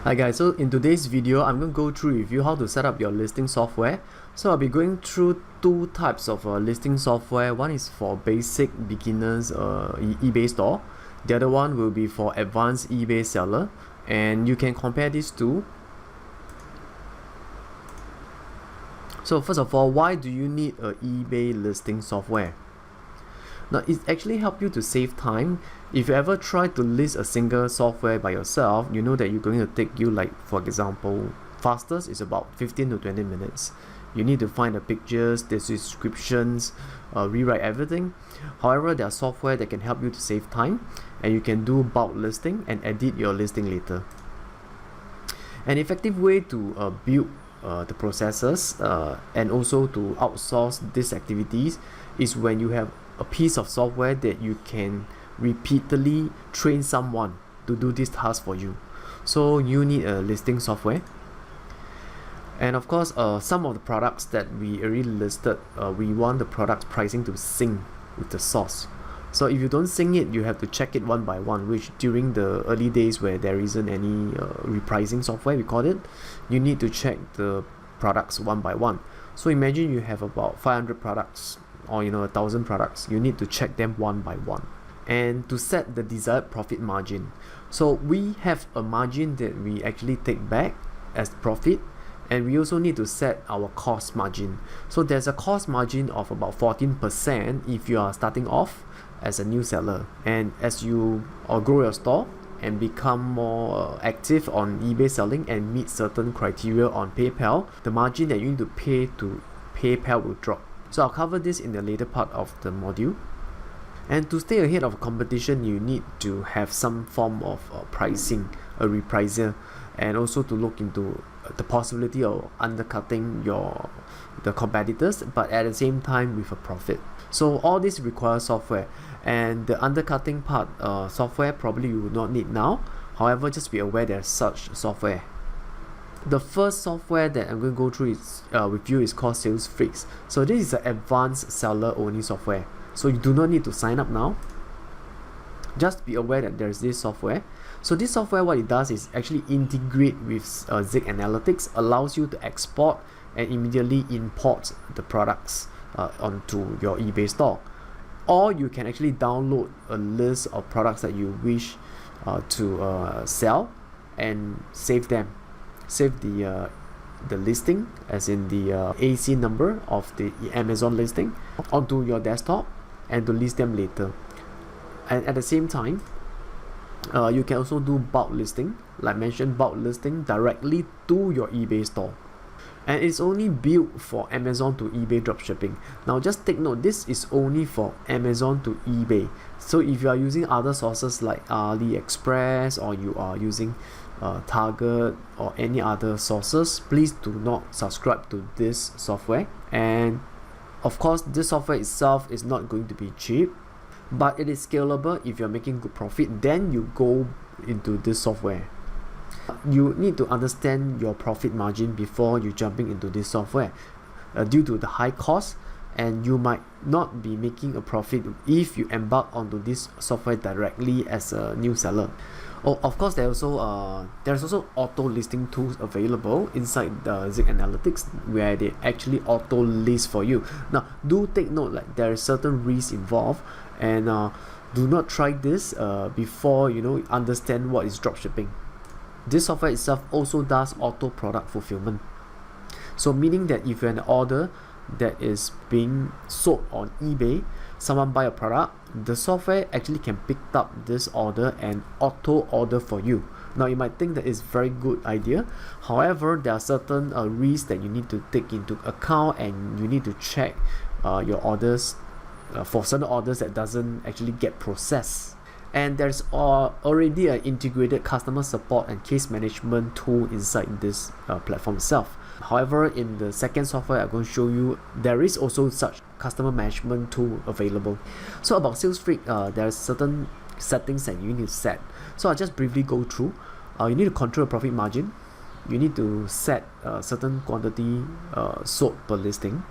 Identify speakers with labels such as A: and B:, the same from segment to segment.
A: Hi guys, so in today's video, I'm going to go through with you how to set up your listing software. So I'll be going through two types of listing software. One is for basic beginners eBay store. The other one will be for advanced eBay seller. And you can compare these two. So first of all, why do you need a eBay listing software? Now, it actually helps you to save time. If you ever try to list a single software by yourself, you know that you're going to take you, like for example, fastest is about 15 to 20 minutes. You need to find the pictures, the descriptions, rewrite everything. However, there are software that can help you to save time, and you can do bulk listing and edit your listing later. An effective way to build the processes and also to outsource these activities is when you have a piece of software that you can repeatedly train someone to do this task for you. So you need a listing software. And of course, some of the products that we already listed, we want the product pricing to sync with the source. So if you don't sync it, you have to check it one by one, which during the early days where there isn't any repricing software, we call it, you need to check the products one by one. So imagine you have about 500 products or 1,000 products. You need to check them one by one and to set the desired profit margin. So we have a margin that we actually take back as profit, and we also need to set our cost margin. So there's a cost margin of about 14% if you are starting off as a new seller, and as you grow your store and become more active on eBay selling and meet certain criteria on PayPal, the margin that you need to pay to PayPal will drop. So I'll cover this in the later part of the module. And to stay ahead of competition, you need to have some form of pricing, a repricer, and also to look into the possibility of undercutting the competitors, but at the same time with a profit. So all this requires software, and the undercutting part, software probably you will not need now. However, just be aware there's such software. The first software that I'm going to go through with you is called SalesFreaks. So this is an advanced seller only software. So you do not need to sign up now. Just be aware that there's this software. So this software, what it does is actually integrate with Zig Analytics, allows you to export and immediately import the products onto your eBay store. Or you can actually download a list of products that you wish to sell and save them. Save the listing, as in the AC number of the Amazon listing, onto your desktop and to list them later. And at the same time, you can also do bulk listing, like mentioned, bulk listing directly to your eBay store. And it's only built for Amazon to eBay dropshipping. Now just take note, this is only for Amazon to eBay. So if you are using other sources like AliExpress, or you are using Target or any other sources, please do not subscribe to this software. And of course, this software itself is not going to be cheap, but it is scalable. If you're making good profit, then you go into this software. You need to understand your profit margin before you jumping into this software, due to the high cost, and you might not be making a profit if you embark onto this software directly as a new seller. Oh, of course, there's also auto listing tools available inside the Zig Analytics, where they actually auto list for you. Now, do take note, like there is certain risks involved, and do not try this before you understand what is dropshipping. This software itself also does auto product fulfillment. So meaning that if you have an order that is being sold on eBay, someone buy a product, the software actually can pick up this order and auto order for you. Now you might think that it's very good idea. However, there are certain risks that you need to take into account, and you need to check your orders for certain orders that doesn't actually get processed. And there's already an integrated customer support and case management tool inside this platform itself. However, in the second software I'm going to show you, there is also such customer management tool available. So about SalesFreak, there are certain settings that you need to set. So I'll just briefly go through. You need to control profit margin. You need to set a certain quantity sold per listing.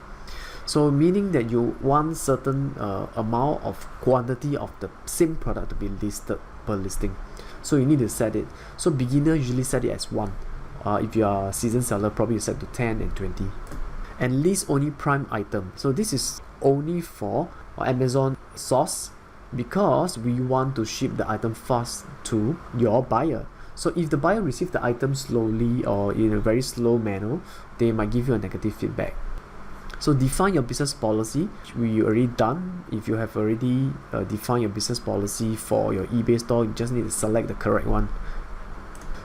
A: So meaning that you want certain amount of quantity of the same product to be listed per listing. So you need to set it. So beginner usually set it as 1. If you are a seasoned seller, probably you set to 10 and 20. And list only prime item. So this is only for Amazon source, because we want to ship the item fast to your buyer. So if the buyer receives the item slowly or in a very slow manner, they might give you a negative feedback. So define your business policy. We already done. If you have already defined your business policy for your eBay store, you just need to select the correct one.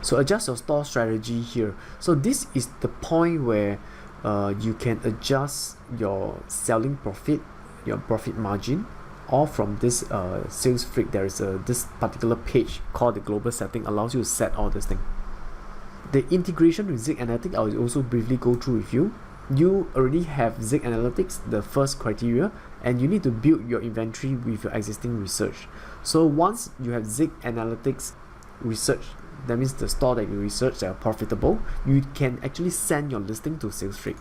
A: So adjust your store strategy here. So this is the point where you can adjust your selling profit, your profit margin, all from this SalesFreak. There is this particular page called the global setting, allows you to set all this thing. The integration with Zig Analytics, I will also briefly go through with you. You already have Zig Analytics, the first criteria, and you need to build your inventory with your existing research. So once you have Zig Analytics research, that means the store that you research that are profitable, you can actually send your listing to SalesFreak.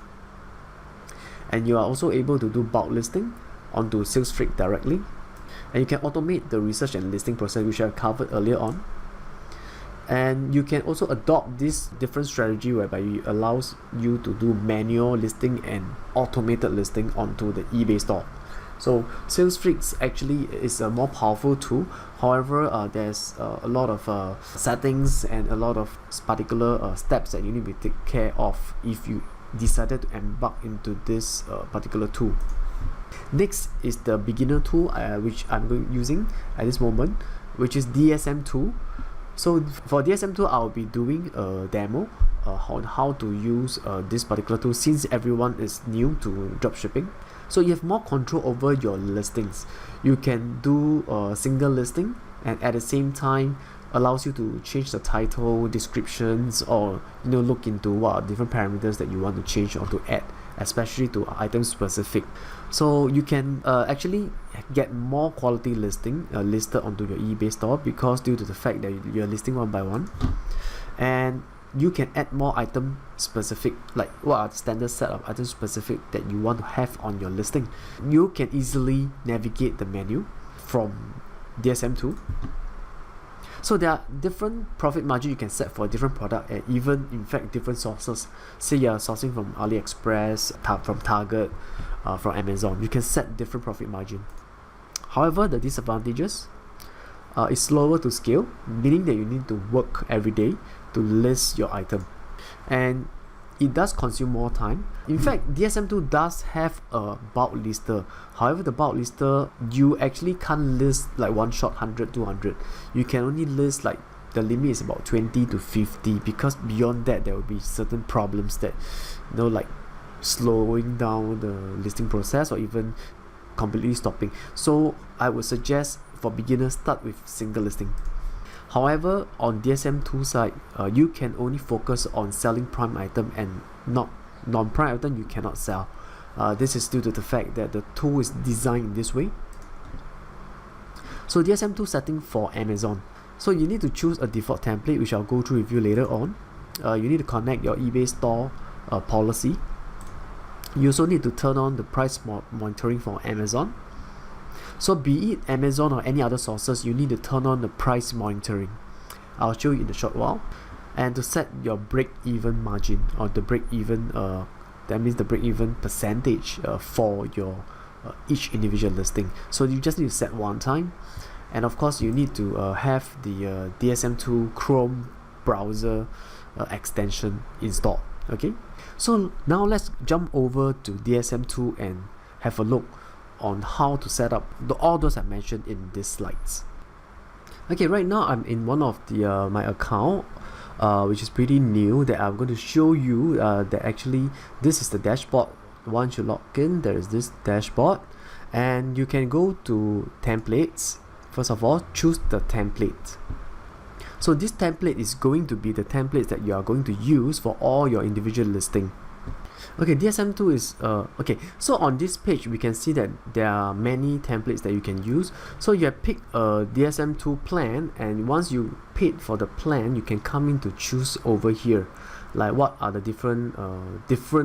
A: And you are also able to do bulk listing onto SalesFreak directly. And you can automate the research and listing process, which I covered earlier on. And you can also adopt this different strategy whereby it allows you to do manual listing and automated listing onto the eBay store. So SalesFreak actually is a more powerful tool. However, there's a lot of settings and a lot of particular steps that you need to take care of if you decided to embark into this particular tool. Next is the beginner tool, which I'm using at this moment, which is DSM tool. So for DSM tool, I'll be doing a demo on how to use this particular tool, since everyone is new to dropshipping. So you have more control over your listings. You can do a single listing, and at the same time allows you to change the title, descriptions, or look into what are different parameters that you want to change or to add, especially to item specific. So you can actually get more quality listing listed onto your eBay store, because due to the fact that you're listing one by one, and you can add more item specific, like what are the standard set of item specific that you want to have on your listing. You can easily navigate the menu from DSM tool. So there are different profit margin you can set for a different product, and even in fact different sources. Say you're sourcing from AliExpress, from Target, from Amazon, you can set different profit margin. However, the disadvantages is slower to scale, meaning that you need to work every day to list your item, and it does consume more time. In fact, DSM2 does have a bulk lister. However, the bulk lister, you actually can't list like one shot 100, 200. You can only list like, the limit is about 20 to 50, because beyond that there will be certain problems that like slowing down the listing process or even completely stopping. So I would suggest for beginners, start with single listing. However, on DSM2 side, you can only focus on selling prime item, and not non-prime item you cannot sell. This is due to the fact that the tool is designed in this way. So DSM2 setting for Amazon. So you need to choose a default template, which I'll go through with you later on. You need to connect your eBay store policy. You also need to turn on the price monitoring for Amazon. So be it Amazon or any other sources, you need to turn on the price monitoring. I'll show you in a short while. And to set your break-even margin, or the break-even, that means the break-even percentage for your each individual listing. So you just need to set one time. And of course, you need to have the DSM2 Chrome browser extension installed. Okay, so now let's jump over to DSM2 and have a look on how to set up all those I mentioned in these slides. Okay, right now I'm in one of the my account, which is pretty new, that I'm going to show you that actually this is the dashboard. Once you log in, there is this dashboard, and you can go to templates. First of all, choose the template. So this template is going to be the templates that you are going to use for all your individual listing. Okay, DSM2 is okay. So on this page, we can see that there are many templates that you can use. So you have picked a DSM2 plan, and once you paid for the plan, you can come in to choose over here, like what are the different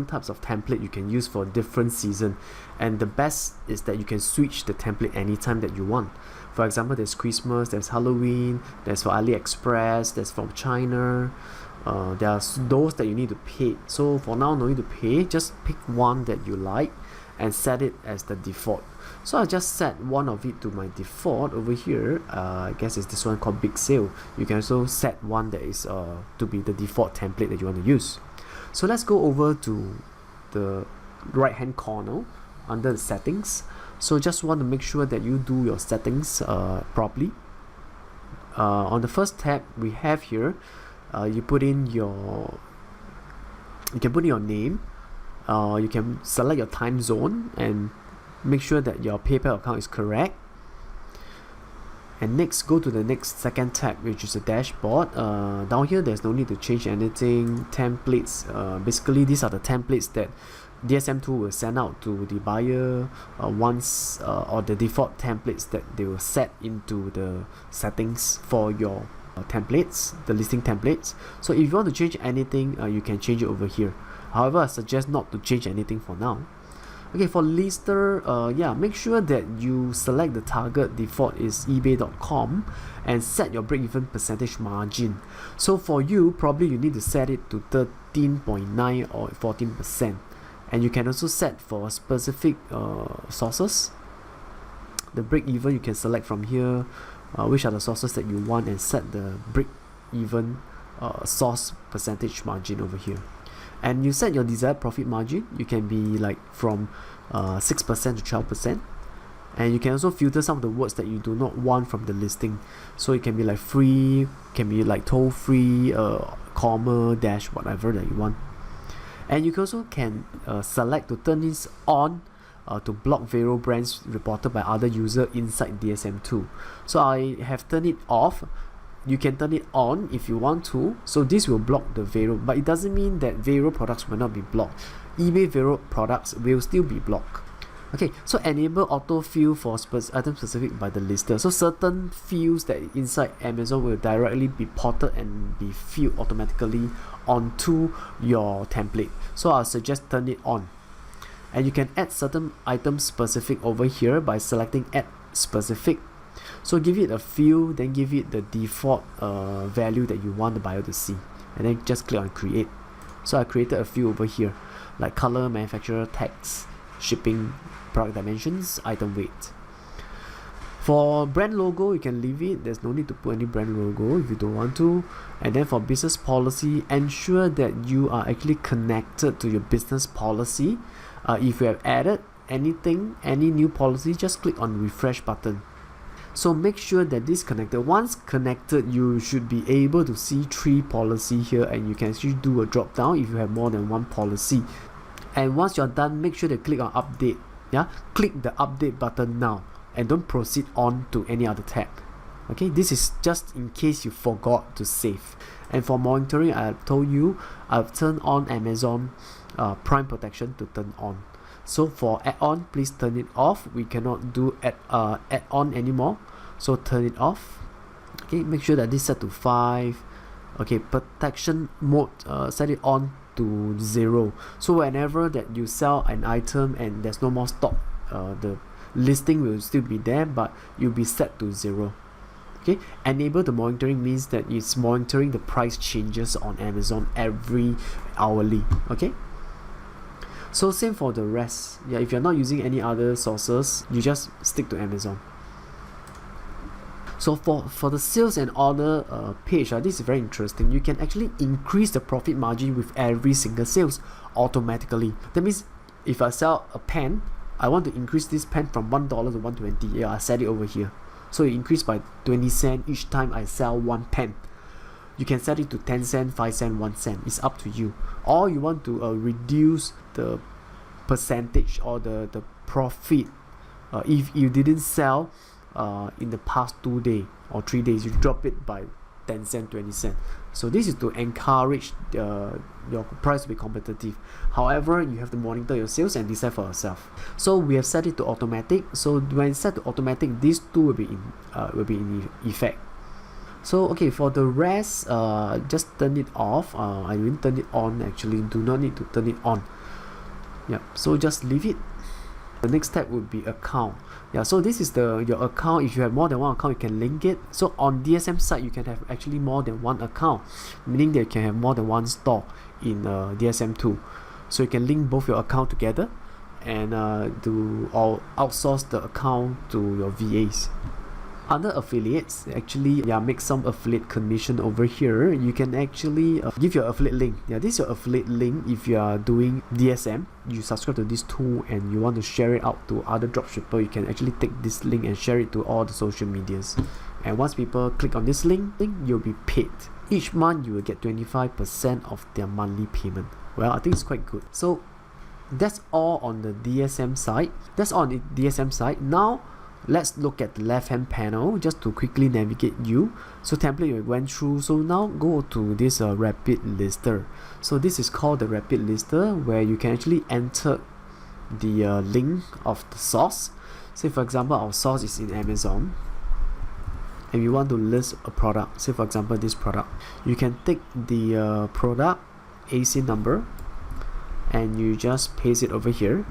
A: types of template you can use for different season. And the best is that you can switch the template anytime that you want. For example, there's Christmas, there's Halloween, there's for AliExpress, there's from China. There are those that you need to pay. So for now, no need to pay. Just pick one that you like and set it as the default. So I just set one of it to my default over here. I guess it's this one called Big Sale. You can also set one that is to be the default template that you want to use. So let's go over to the right hand corner under the settings. So just want to make sure that you do your settings properly. On the first tab we have here, you can put in your name. You can select your time zone and make sure that your PayPal account is correct. And next, go to the second tab, which is the dashboard. Down here, there's no need to change anything. Templates, basically these are the templates that DSM2 will send out to the buyer once, or the default templates that they will set into the settings for your templates, the listing templates. So if you want to change anything, you can change it over here. However, I suggest not to change anything for now. Okay, for lister, make sure that you select the target default is ebay.com and set your break-even percentage margin. So for you, probably you need to set it to 13.9 or 14%. And you can also set for specific sources. The break-even, you can select from here which are the sources that you want and set the break-even source percentage margin over here. And you set your desired profit margin. You can be like from 6% to 12%. And you can also filter some of the words that you do not want from the listing. So it can be like free, can be like toll free, comma, dash, whatever that you want. And you also can select to turn this on to block Vero brands reported by other users inside DSM2. So I have turned it off. You can turn it on if you want to. So this will block the Vero, but it doesn't mean that Vero products will not be blocked. eBay Vero products will still be blocked. Okay, so enable autofill for item specific by the lister. So certain fields that inside Amazon will directly be ported and be filled automatically onto your template. So I suggest turn it on. And you can add certain item specific over here by selecting add specific. So give it a field, then give it the default value that you want the buyer to see, and then just click on create. So I created a few over here, like color, manufacturer, tax, shipping, product dimensions, item weight. For brand logo, you can leave it. There's no need to put any brand logo if you don't want to. And then for business policy, ensure that you are actually connected to your business policy. If you have added anything, any new policy, just click on refresh button. So make sure that this connected. Once connected, you should be able to see 3 policy here, and you can actually do a drop down if you have more than 1 policy. And once you're done, make sure to click on update. Click the update button now and don't proceed on to any other tab. Okay, this is just in case you forgot to save. And for monitoring, I have told you I've turned on Amazon Prime protection to turn on. So for add-on, please turn it off. We cannot do add-on anymore, so turn it off. Okay, make sure that this set to 5. Okay, protection mode, set it on to 0. So whenever that you sell an item and there's no more stock, the listing will still be there, but you'll be set to 0. Okay, enable the monitoring means that it's monitoring the price changes on Amazon every hourly. Okay, so same for the rest. If you're not using any other sources, you just stick to Amazon. So for the sales and order page, this is very interesting. You can actually increase the profit margin with every single sales automatically. That means if I sell a pen, I want to increase this pen from $1 to $1.20. I set it over here. So it increased by 20 cents each time I sell one pen. You can set it to 10 cents, 5 cents, 1 cent. It's up to you. Or you want to reduce the percentage or the profit. If you didn't sell in the past 2 days or 3 days, you drop it by 10 cents, 20 cents. So this is to encourage your price to be competitive. However, you have to monitor your sales and decide for yourself. So we have set it to automatic. So when set to automatic, these two will be in effect. So okay, for the rest, just turn it off. I didn't turn it on actually. Do not need to turn it on. So just leave it. The next step would be account. Yeah, so this is your account. If you have more than one account, you can link it. So on DSM site, you can have actually more than one account, meaning that you can have more than one store in DSM2. So you can link both your account together and outsource the account to your VAs. Other affiliates actually make some affiliate commission over here. You can actually give your affiliate link. This is your affiliate link. If you are doing DSM, you subscribe to this tool and you want to share it out to other dropshipper, you can actually take this link and share it to all the social medias. And once people click on this link, you'll be paid. Each month you will get 25% of their monthly payment. Well, I think it's quite good. So that's all on the DSM side. Now let's look at the left hand panel just to quickly navigate you. So template we went through. So now go to this rapid lister. So this is called the rapid lister, where you can actually enter the link of the source. Say for example our source is in Amazon and we want to list a product. Say for example this product. You can take the product AC number and you just paste it over here.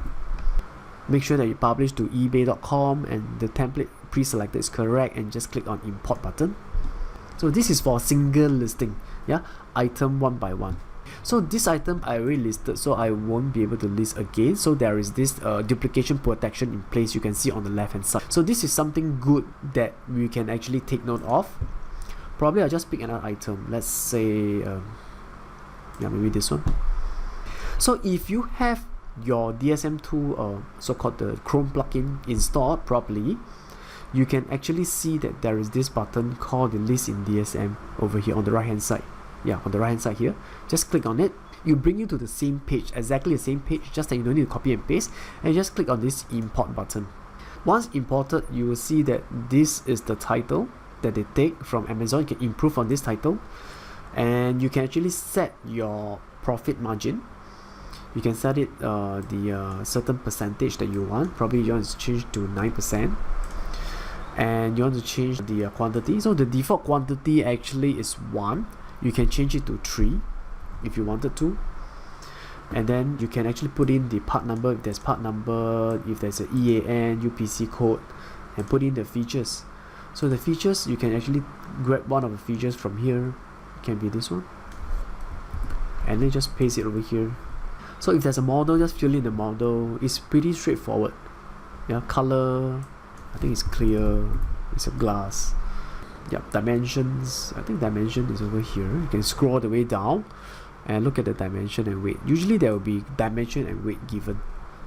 A: Make sure that you publish to ebay.com and the template pre-selected is correct, and just click on import button. So this is for a single listing, item one by one. So this item I already listed, so I won't be able to list again. So there is this duplication protection in place, you can see on the left hand side. So this is something good that we can actually take note of. Probably I'll just pick another item. Let's say maybe this one. So if you have your DSM2 so-called the Chrome plugin installed properly, you can actually see that there is this button called the list in DSM over here on the right hand side. On the right hand side here, just click on it. You bring you to the same page, exactly the same page, just that you don't need to copy and paste, and just click on this import button. Once imported, you will see that this is the title that they take from Amazon. You can improve on this title and you can actually set your profit margin. You can set it the certain percentage that you want. Probably you want to change to 9%, and you want to change the quantity. So the default quantity actually is 1. You can change it to 3 if you wanted to, and then you can actually put in the part number if there's part number, if there's an EAN, UPC code, and put in the features. So the features, you can actually grab one of the features from here. It can be this one, and then just paste it over here. So if there's a model, just fill in the model. It's pretty straightforward. Color, I think it's clear. It's a glass. Dimensions, I think dimension is over here. You can scroll the way down and look at the dimension and weight. Usually there will be dimension and weight given,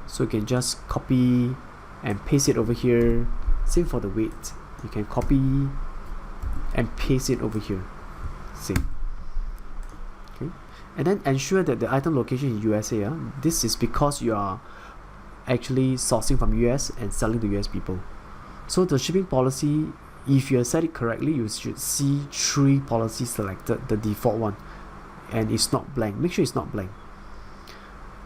A: so you can just copy and paste it over here. Same for the weight, you can copy and paste it over here. Same. Okay, and then ensure that the item location is USA. This is because you are actually sourcing from US and selling to US people. So the shipping policy, if you set it correctly, you should see 3 policies selected, the default one, and it's not blank. Make sure it's not blank.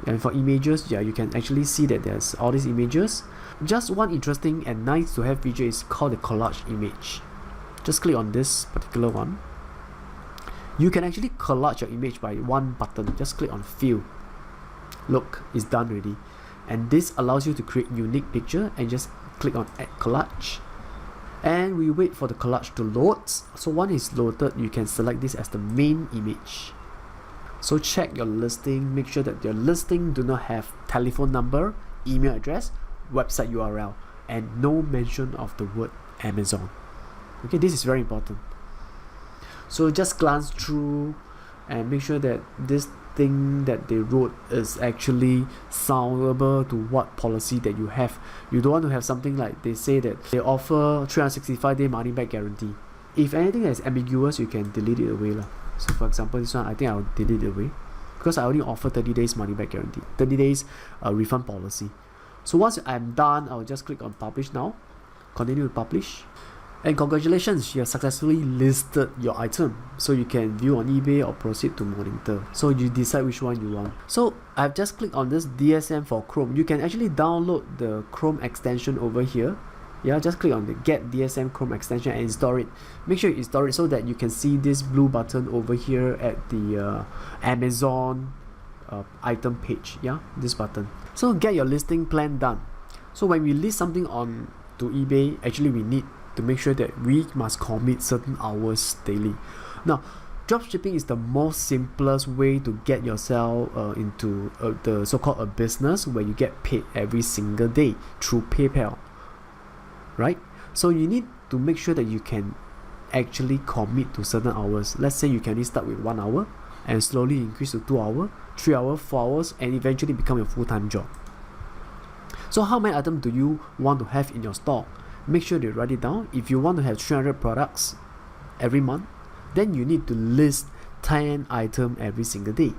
A: And for images, you can actually see that there's all these images. Just one interesting and nice to have feature is called the collage image. Just click on this particular one. You can actually collage your image by one button. Just click on fill. Look, it's done already. And this allows you to create unique picture, and just click on add collage. And we wait for the collage to load. So once it's loaded, you can select this as the main image. So check your listing, make sure that your listing do not have telephone number, email address, website URL, and no mention of the word Amazon. Okay, this is very important. So just glance through and make sure that this thing that they wrote is actually soundable to what policy that you have. You don't want to have something like they say that they offer 365-day money back guarantee. If anything that is ambiguous, you can delete it away. So for example, this one, I think I'll delete it away because I only offer 30 days money back guarantee, 30 days refund policy. So once I'm done, I'll just click on publish now, continue to publish. And congratulations, you have successfully listed your item. So you can view on eBay or proceed to monitor. So you decide which one you want. So I've just clicked on this DSM for Chrome. You can actually download the Chrome extension over here. Just click on the get DSM Chrome extension and install it. Make sure you install it so that you can see this blue button over here at the Amazon item page. This button. So get your listing plan done. So when we list something on to eBay, actually we need to make sure that we must commit certain hours daily. Now, dropshipping is the most simplest way to get yourself into the so-called a business where you get paid every single day through PayPal, right? So you need to make sure that you can actually commit to certain hours. Let's say you can only start with 1 hour and slowly increase to 2 hours, 3 hours, 4 hours, and eventually become a full-time job. So how many items do you want to have in your store? Make sure you write it down. If you want to have 300 products every month, then you need to list 10 items every single day.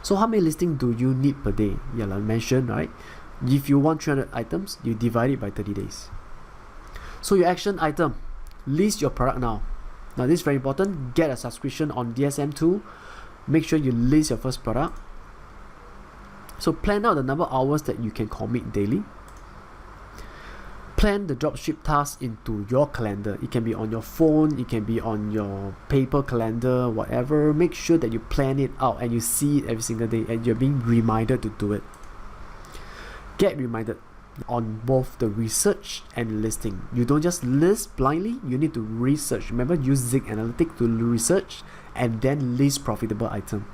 A: So how many listings do you need per day? Yeah, like I mentioned, right? If you want 300 items, you divide it by 30 days. So your action item, list your product now. Now this is very important. Get a subscription on DSM2. Make sure you list your first product. So plan out the number of hours that you can commit daily. Plan the dropship task into your calendar. It can be on your phone, it can be on your paper calendar, whatever. Make sure that you plan it out and you see it every single day and you're being reminded to do it. Get reminded on both the research and listing. You don't just list blindly, you need to research. Remember, use Zig Analytics to research and then list profitable item.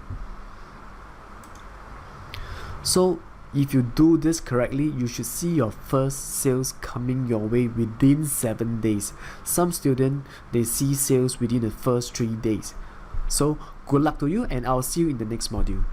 A: So if you do this correctly, you should see your first sales coming your way within 7 days. Some students, they see sales within the first 3 days. So good luck to you, and I'll see you in the next module.